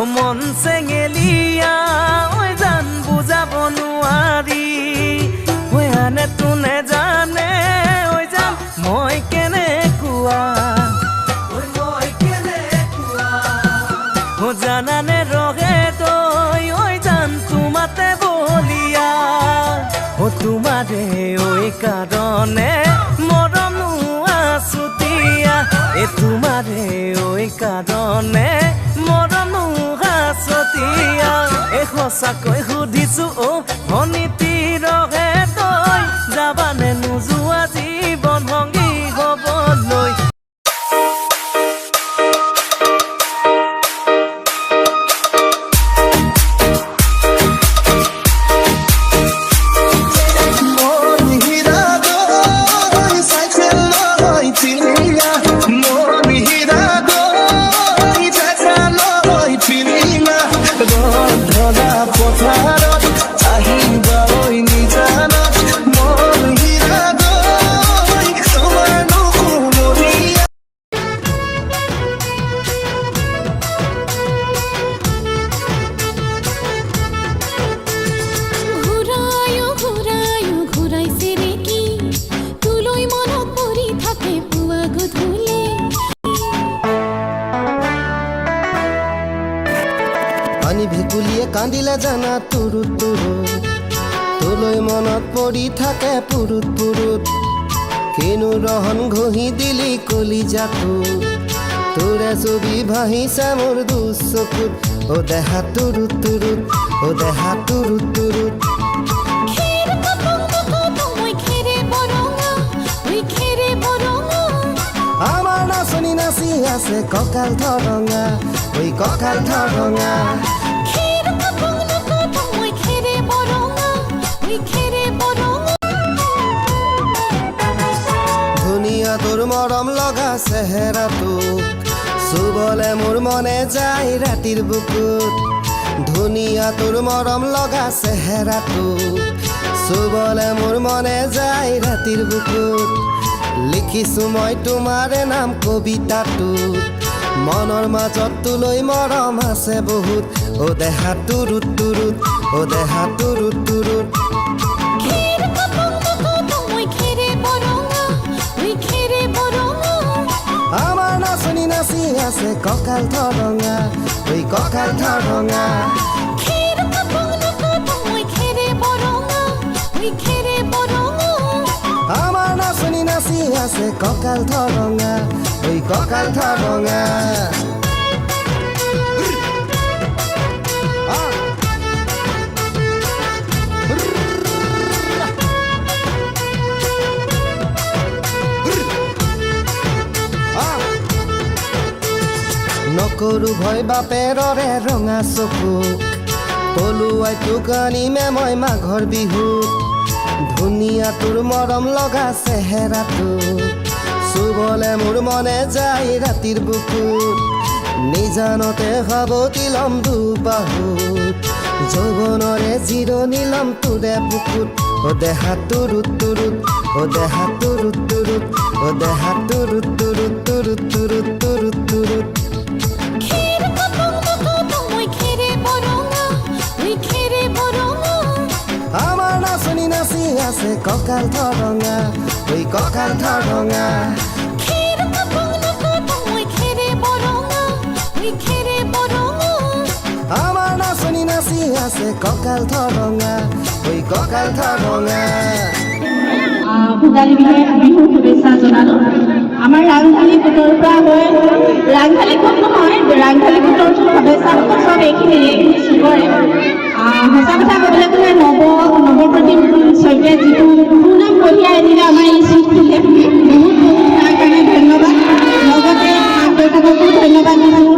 মন চেঙেলিয়া ঐ জান বুজাব নোৱাৰি ঐ আনে তোনে জানে ঐ জান মই কেনেকুৱা জানানে ৰহে তই ঐ জান তোমাতে বলিয়া তোমাৰে ঐ কাৰণে মৰম আছুতীয়া তোমাৰে ঐ কাৰণে মৰম সতীয়া সঁচাকৈ সুধিছো অনিতি ৰহে তই যাবানে নোযোৱা জীৱন সংগী হবলৈ ভেকুলিয়ে কান্দিলে জানা তুৰুত তুৰুত তোলৈ মনত পৰি থাকে পুৰুত পুৰুত কিনো ৰহন ঘঁহি দিলি কলিজাটো তোৰে ছবি ভাহিছে মোৰ দুচকুত দেহা তুৰুত তুৰুত দেহা তুৰুত তুৰুত আমাৰ নাচনি নাচি আছে কঁকাল ধৰঙা কঁকাল ধৰঙা ধুনীয়া তোৰ মৰম লগা চেহেৰাটো চুবলে মোৰ মনে যায় ৰাতিৰ বুকুত ধুনীয়া তোৰ মৰম লগা চেহেৰাটো চুবলে মোৰ মনে যায় ৰাতিৰ বুকুত লিখিছো মই তোমাৰে নাম কবিতাটোত মনৰ মাজত তোলৈ মৰম আছে বহুত দেহা তুৰুত তুৰুত দেহা তুৰুত তুৰুত আমাৰ নাচনি নাচি আছে কঁকাল ধৰঙা কঁকাল ধৰঙা আমাৰ নাচনি নাচি আছে কঁকাল ধৰঙা কঁকাল ধৰঙা নকৰো ভয় বাপেৰৰে ৰঙা চকুক পলুৱাই তোক আনিমে মই মাঘৰ বিহুত ধুনীয়া তোৰ মৰম লগা চেহেৰাটো চুবলে মোৰ মনে যায় ৰাতিৰ বুকুত নিজানতে সাৱটি লম দুবাহুত যৌৱনৰে জিৰণি লম তোৰে বুকুত দেহা তুৰুত তুৰুত দেহা তুৰুত তুৰুত দেহা তুৰুত তুৰুত তুৰুত তুৰুত তুৰুত তুৰুত আমাৰ নাচনি নাচি আছে কঁকাল ধৰঙা কঁকাল ধৰঙা আমাৰ নাচনি নাচি আছে কঁকাল ধৰঙা কঁকাল ধৰঙা ভোগালী বিহুৰ শুভেচ্ছা জনালো আমাৰ ৰাংঢালী গোটৰ পৰা হয় ৰাংঢালী গোট নহয় ৰাংঢালী গোটৰ শুভেচ্ছা চব এইখিনি চুকৰে সঁচা কথা ক'বলৈ গ'লে নৱপ্ৰদীপ শইকীয়াই যিটো সুনাম কঢ়িয়াই আনিলে আমাৰ এই স্কুলখনে বহুত তাৰ কাৰণে ধন্যবাদ লগতে মাক দেউতাককো ধন্যবাদ দিছোঁ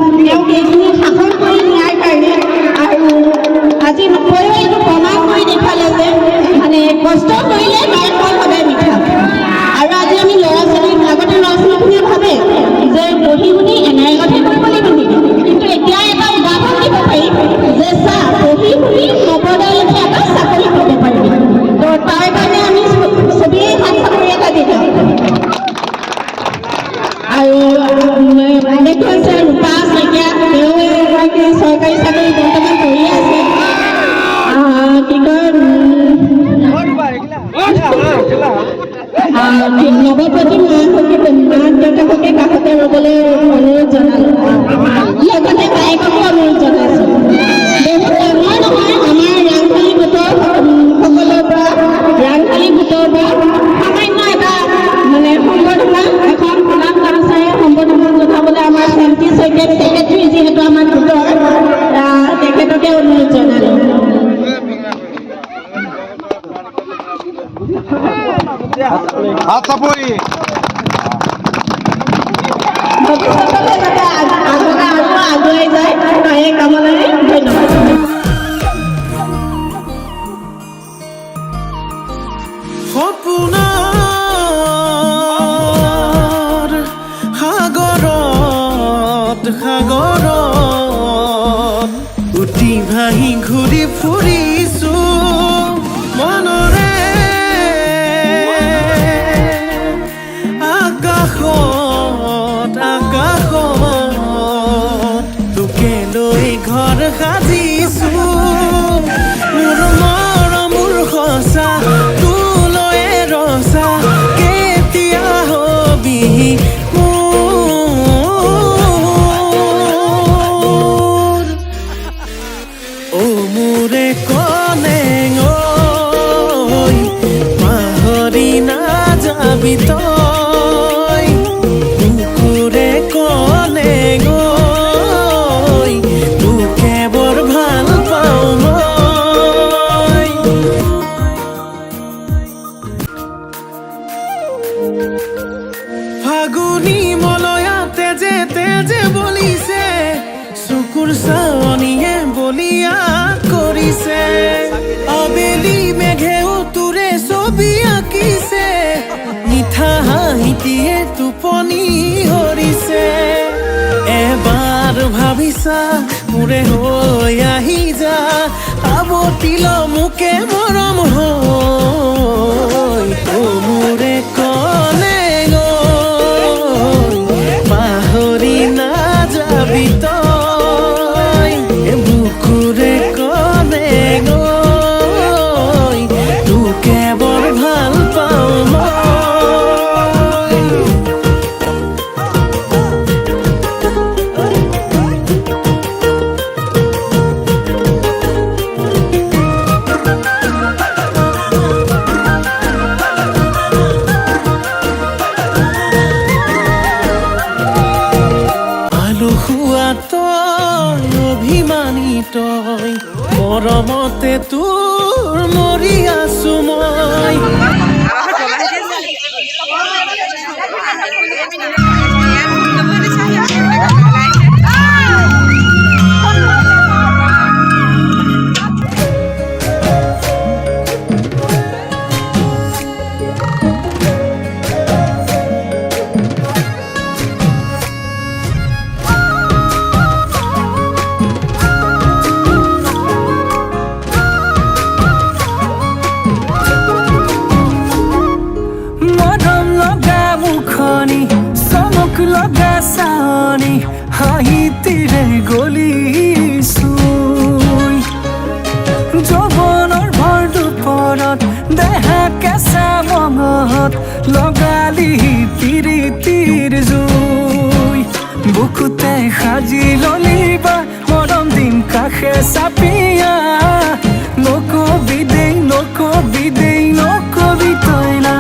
সন্দেহটো হৈছে ৰূপা শইকীয়া, তেওঁ এগৰাকী চৰকাৰী চাকৰি বৰ্তমান কৰি আছে। কি কয় নৱপ্ৰতিম মাক দেউতাককে কাষতে ৰ'বলৈ অনুৰোধ জনালোঁ, লগতে বায়েককো অনুৰোধ জনাইছোঁ। বহুত ডাঙৰ নহয়, আমাৰ ৰাংঢালী গোটৰ সকলৰ পৰা ৰাংঢালী গোটৰ পৰা সামান্য এটা মানে সম্বৰ্ধনা, এখন প্ৰণাম গামোচাৰে সম্বৰ্ধনা জনাবলৈ আমাৰ শান্তি শইকীয়া ছেক্ৰেটাৰী যিহেতু আমাৰ গোটৰ, তেখেতকে অনুৰোধ জনালোঁ। ভৱিষ্যতলৈ যাতে আগলৈ আৰু আগুৱাই যায় তাৰে কামনাৰে ধন্যবাদ। সপোনৰ সাগৰত সাগৰত উটি ভাহি ঘূৰি ফুৰিছো মনৰে আকাশত আকাশত তোকে লৈ ঘৰ সাজিছো মোৰ মৰমৰ সঁচা তোলৈ ৰচা কেতিয়া হবি মোৰ ও মোৰে কনে ঐ পাহৰি নাযাবি তই কুকুৰে কনে তোকে বৰ ভাল পাওঁ মই। ফাগুনী মলয়া তেজে তেজে বলিছে চকুৰ চাৱনীয়ে বলিয়া কৰিছে আবেলি মেঘেও তোৰে ছবি আঁকিছে মিঠা হাঁহিটিয়ে টোপনি হৰিছে এবাৰ ভাবিছা মোৰে হৈ আহি যা আৱতিল মোকে মৰম হৈ ও মোৰে কনে পাহৰি নাযাবি তই বুকুৰে কনে তোকে বৰ ভাল পাওঁ মই। তই অভিমানী তই মৰমতে তোৰ মৰি আছো মই। লগা চানি হাঁহিতিৰে গলিছো যৌৱনৰ ভৰ দুপৰত দেহা কেঁচা মঙত লগালি তিৰিতিৰ জুই বুকুতে সাজি ললিবা মৰম দিম কাষে চাপিয়া নকবি দেই নকবি দেই নকবি তই না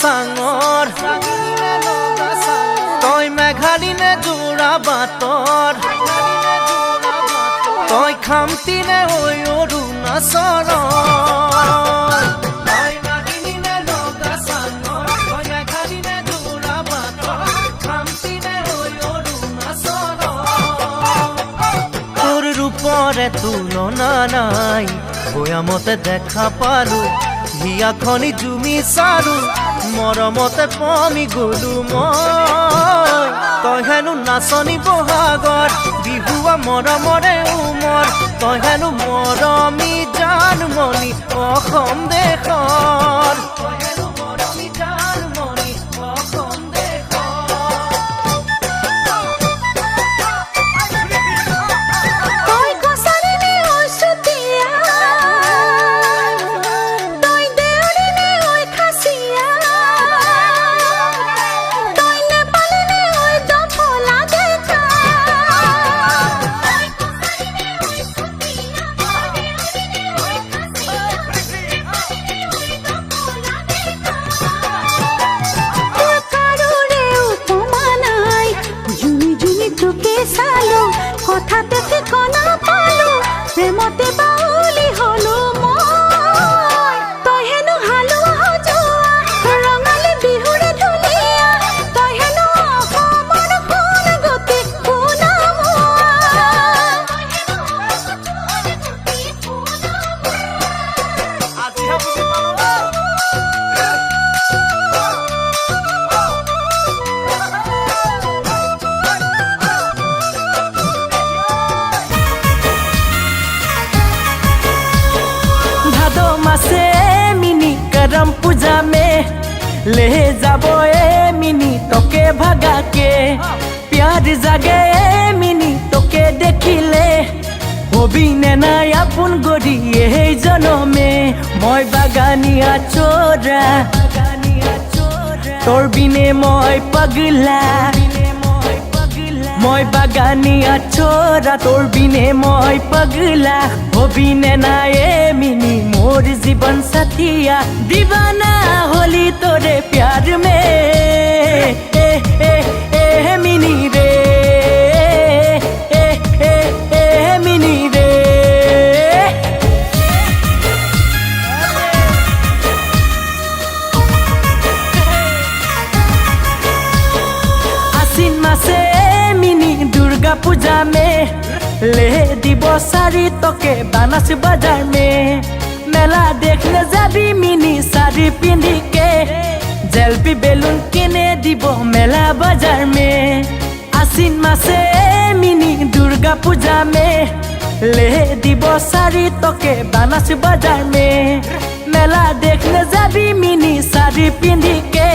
চাঙৰ তই মেঘালিনে যোৰা বাটৰ তই খামতিনে ঐ অৰুণাচলৰ তই নাগিনীনে লগা চাঙৰ তই মেঘালিনে যোৰা বাটৰ খামতিনে ঐ অৰুণাচলৰ তোৰ ৰূপৰে তুলনা নাই বয়ামতে দেখা পালো হিয়াখনি জুমি চালো মৰমতে পমি গলো মই তই হেনো নাচনি বহাগৰ বিহুৱা মৰমৰে উমৰ তই হেনো মৰমী জানমণি অসম দেশৰ তই হেনো মৰমী জানমণি অসম কথাতে ঠিকনা পালো প্ৰেমতে বাউলি হলো মই তই হেনো হালোৱা সজোৱা ৰঙালী বিহুৰে ঢুলীয়া তই হেনো অসমৰ সোণ গতি करम पूजा में ले जाबो ए मिनी तोके भगा के प्यार जागे ए मिनी तोके देखिले हबी ने নাই আপন গৰি এই জনমে মই বাগানিয়া চোৰা তোৰ বিনে মই পাগলা মই বাগানিয়া চোৰা তোৰ বিনে মই পাগলা হবি নে নাই এ মিনি मोर जीवन साथिया दीवाना होली तोरे प्यार में ए मिनी रे ए मिनी रे आसिन मासे मिनी दुर्गा पूजा में ले दिबो सारी तोके बानास बाजार में मेला देखने जाबी मिनी साड़ी पिंधी के जलपी बेलून किने दिबो मेला बाजार में आसिन मासे मिनी दुर्गा पूजा में ले दिबो साड़ी तोके बानास बाजार में मेला देखने जाबी मिनी साड़ी पिंधी के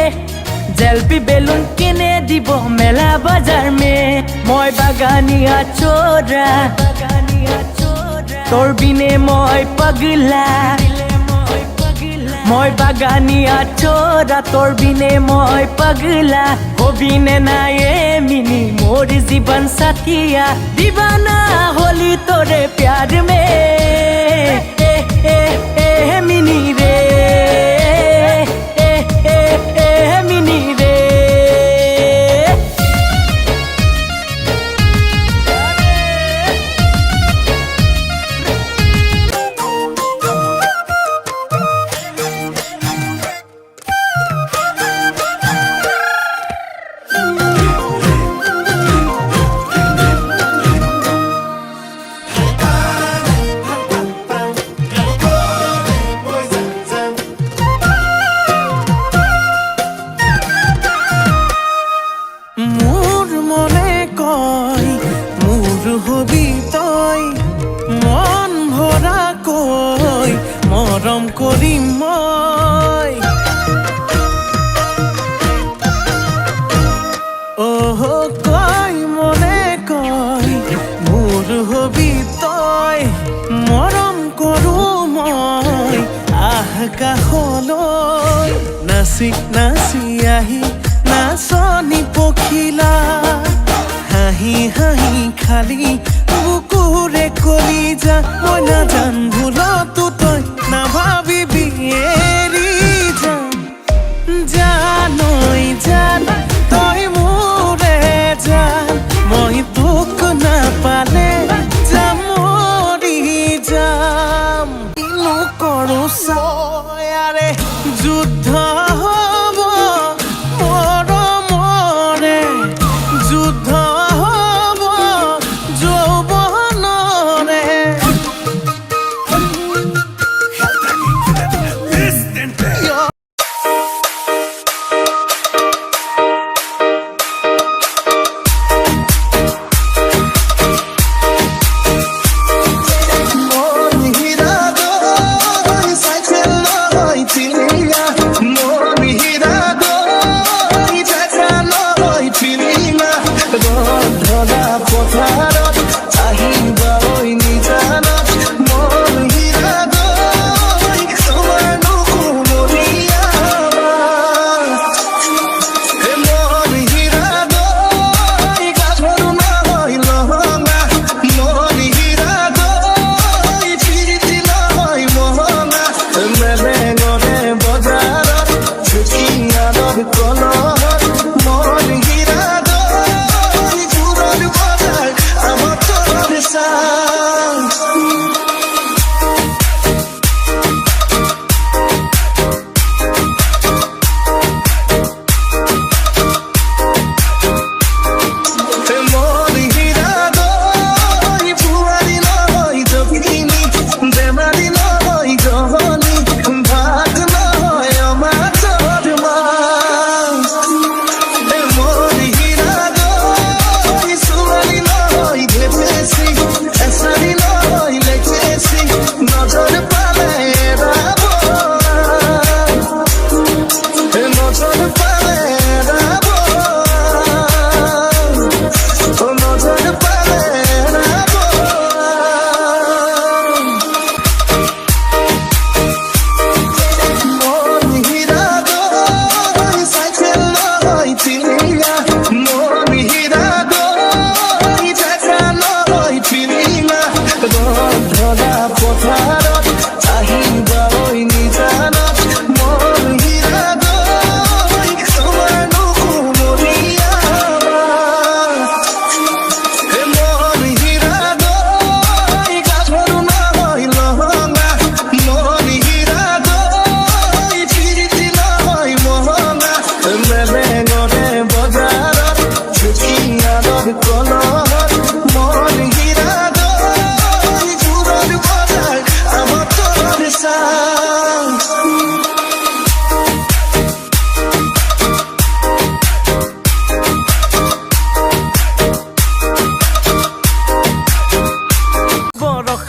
जलपी बेलून किने दिबो मेला बाजार में মই বাগানিয়া চোরা তোর বিনে মই পাগলা মই বাগানিয়া চোরা তোর বিনে মই পাগলা হবি নে নাই এ মিনি মোর জীবন সাথিয়া दीवाना होली तोरे प्यार में ए मिनी रे ए मिनी रे মৰম কৰিম মই কয় মনে কয় মোৰ হবি তই মৰম কৰো মই আকাশলৈ নাচি নাচি আহি নাচনি পখিলা হাঁহি হাঁহি খালি বুকুৰে কলিজা মই নাজান ভুলতো তই নাভাবিবি এৰি যাম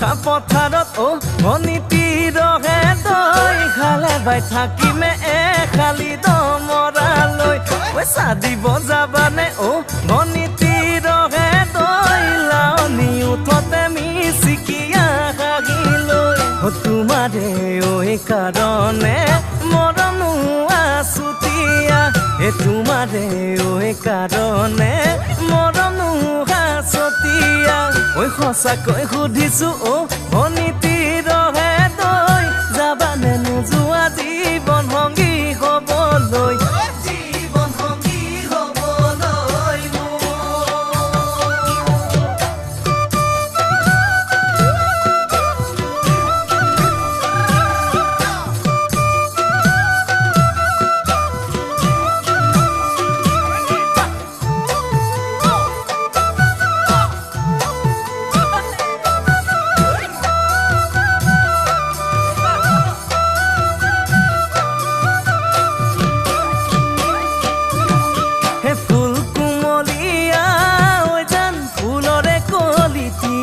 থকা পথাৰত অনিতি ৰহে দৈ খালে বাই থাকিমে খালি দমৰালৈ পইচা দিব যাবানে অনিতি ৰহে দৈ লাৱনি উঠতে মিচিকিয়া হাগিলৈ তোমাৰে কাৰণে মৰমো আছুতীয়া তোমাৰে কাৰণে মৰমো আছতীয়া সঁচাকৈ সুধিছো অনিতি ৰহে দৈ যাবানে নোযোৱা জীৱন সংগী হ'বলৈ জীৱন সংগী হ'বলৈ ফুল কুমলীয়া ঐ জান ফুলৰে কলিতি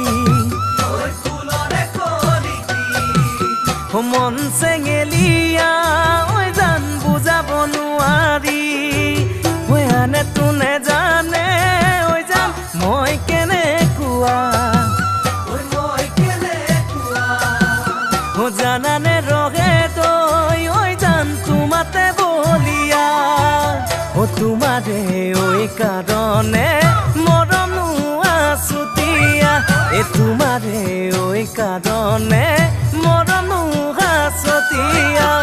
মন চেঙেলীয়া ঐ জান বুজাব নোৱাৰি ঐ আনে তোনে জানে ঐ জান মই কেনেকুৱা জানানে ৰহে তই ঐ জান তোমাতে বলিয়া তোমাৰে কাৰণে মৰমো আছুতীয়া তোমাৰে কাৰণে মৰমো আছতীয়া